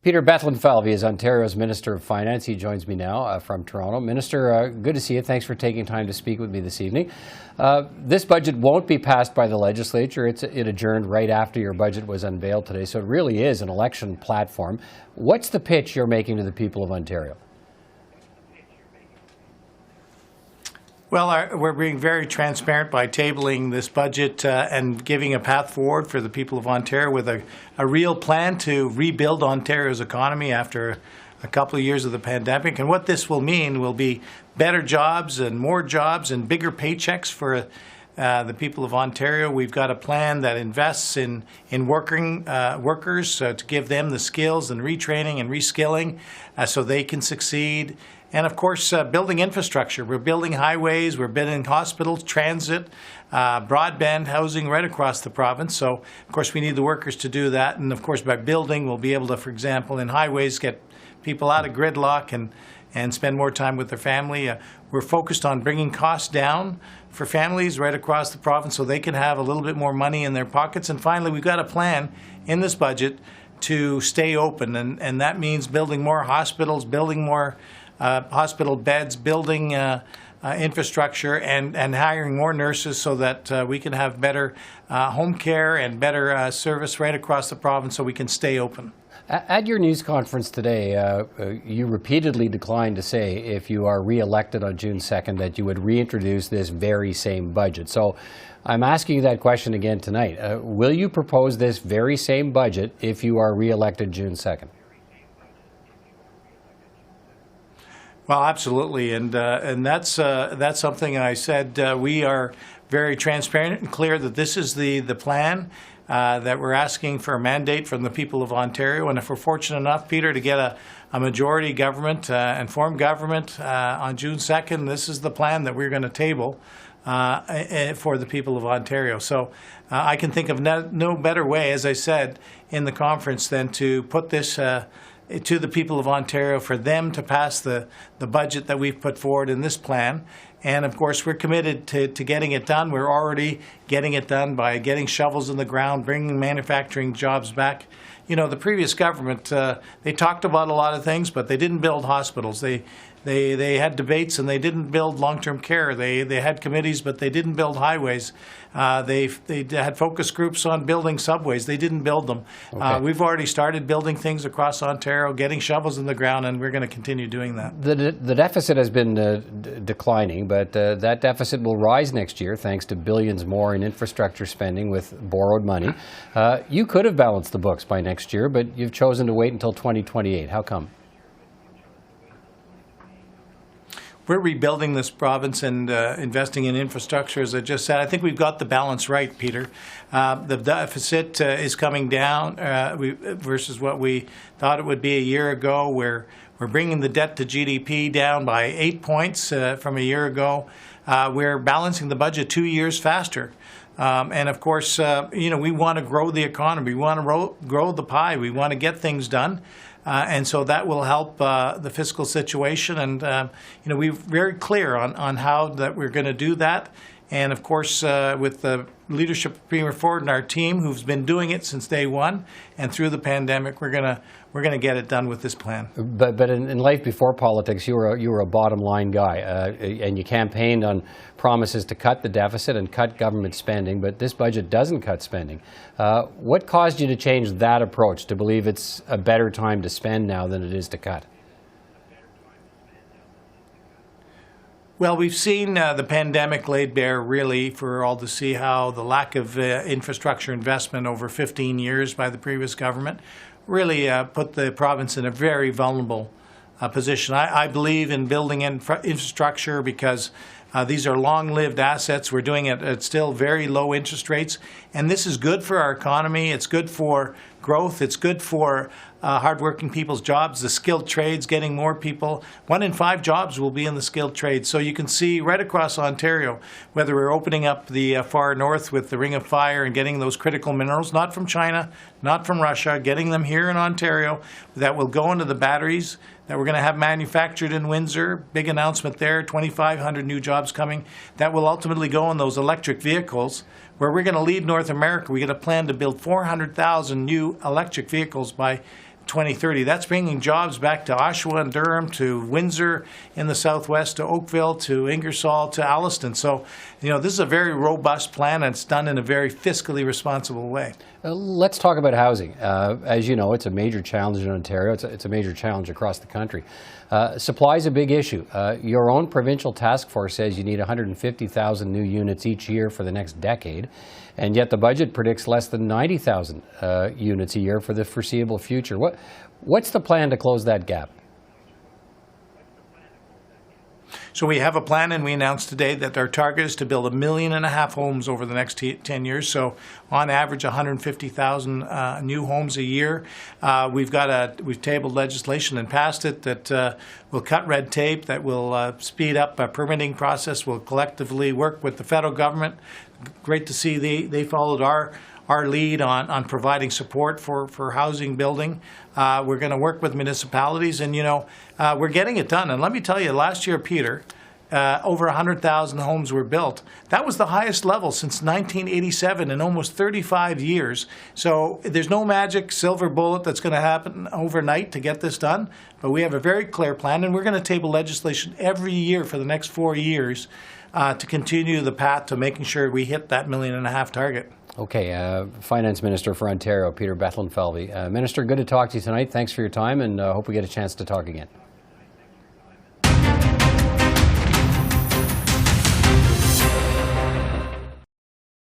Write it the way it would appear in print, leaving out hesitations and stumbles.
Peter Bethlenfalvy is Ontario's Minister of Finance. He joins me now from Toronto. Minister, good to see you. Thanks for taking time to speak with me this evening. This budget won't be passed by the legislature. It adjourned right after your budget was unveiled today, so it really is an election platform. What's the pitch you're making to the people of Ontario? Well, we're being very transparent by tabling this budget and giving a path forward for the people of Ontario with a real plan to rebuild Ontario's economy after a couple of years of the pandemic. And what this will mean will be better jobs and bigger paychecks for the people of Ontario. We've got a plan that invests in workers to give them the skills and retraining and reskilling so they can succeed. And of course, building infrastructure. We're building highways, we're building hospitals, transit, broadband, housing right across the province. So, of course, we need the workers to do that. And of course, by building, we'll be able to, for example, in highways, get people out of gridlock and spend more time with their family. We're focused on bringing costs down for families right across the province so they can have a little bit more money in their pockets. And finally, we've got a plan in this budget to stay open. And that means building more hospitals, building more hospital beds, building infrastructure, and hiring more nurses so that we can have better home care and better service right across the province so we can stay open. At your news conference today, you repeatedly declined to say if you are re-elected on June 2nd that you would reintroduce this very same budget. So I'm asking you that question again tonight. Will you propose this very same budget if you are re-elected June 2nd? Well, absolutely, and that's something I said. We are very transparent and clear that this is the plan, that we're asking for a mandate from the people of Ontario. And if we're fortunate enough, Peter, to get a majority government and form government on June 2nd, this is the plan that we're going to table for the people of Ontario. So I can think of no better way, as I said in the conference, than to put this to the people of Ontario for them to pass the budget that we've put forward in this plan. And of course, we're committed to getting it done. We're already getting it done by getting shovels in the ground, bringing manufacturing jobs back. You know, the previous government, they talked about a lot of things, but they didn't build hospitals. They had debates and they didn't build long-term care. They had committees, but they didn't build highways. They had focus groups on building subways. They didn't build them. Okay. We've already started building things across Ontario, getting shovels in the ground, and we're going to continue doing that. The deficit has been declining, but that deficit will rise next year thanks to billions more in infrastructure spending with borrowed money. You could have balanced the books by next year, but you've chosen to wait until 2028. How come? We're rebuilding this province and investing in infrastructure, as I just said. I think we've got the balance right, Peter. The deficit is coming down versus what we thought it would be a year ago. We're bringing the debt to GDP down by 8 points from a year ago. We're balancing the budget 2 years faster. And of course, we want to grow the economy. We want to grow the pie. We want to get things done. And so that will help the fiscal situation. And, we're very clear on how that we're going to do that. And, of course, with the leadership of Premier Ford and our team, who's been doing it since day one and through the pandemic, we're gonna get it done with this plan. But in life before politics, you were a bottom line guy, and you campaigned on promises to cut the deficit and cut government spending. But this budget doesn't cut spending. What caused you to change that approach, to believe it's a better time to spend now than it is to cut? Well, we've seen the pandemic laid bare really for all to see how the lack of infrastructure investment over 15 years by the previous government really put the province in a very vulnerable position. I believe in building infrastructure because these are long-lived assets. We're doing it at still very low interest rates. And this is good for our economy. It's good for growth. It's good for hardworking people's jobs, the skilled trades, getting more people. 1 in 5 jobs will be in the skilled trades. So you can see right across Ontario, whether we're opening up the far north with the Ring of Fire and getting those critical minerals, not from China, not from Russia, getting them here in Ontario that will go into the batteries that we're going to have manufactured in Windsor. Big announcement there, 2,500 new jobs coming. That will ultimately go in those electric vehicles, where we're going to lead North America. We got a plan to build 400,000 new electric vehicles by 2030. That's bringing jobs back to Oshawa and Durham, to Windsor in the southwest, to Oakville, to Ingersoll, to Alliston. So, this is a very robust plan, and it's done in a very fiscally responsible way. Let's talk about housing. As you know, it's a major challenge in Ontario. It's a major challenge across the country. Supply is a big issue. Your own provincial task force says you need 150,000 new units each year for the next decade, and yet the budget predicts less than 90,000 units a year for the foreseeable future. What's the plan to close that gap? So we have a plan, and we announced today that our target is to build 1.5 million homes over the next 10 years. So on average, 150,000 new homes a year. We've tabled legislation and passed it that will cut red tape, that will speed up a permitting process. We'll collectively work with the federal government. Great to see they followed our lead on providing support for housing building. We're going to work with municipalities, and we're getting it done. And let me tell you, last year, Peter, over 100,000 homes were built. That was the highest level since 1987 in almost 35 years. So there's no magic silver bullet that's going to happen overnight to get this done, but we have a very clear plan, and we're going to table legislation every year for the next 4 years to continue the path to making sure we hit that 1.5 million target. Okay, Finance Minister for Ontario, Peter Bethlenfalvy. Minister, good to talk to you tonight. Thanks for your time, and hope we get a chance to talk again.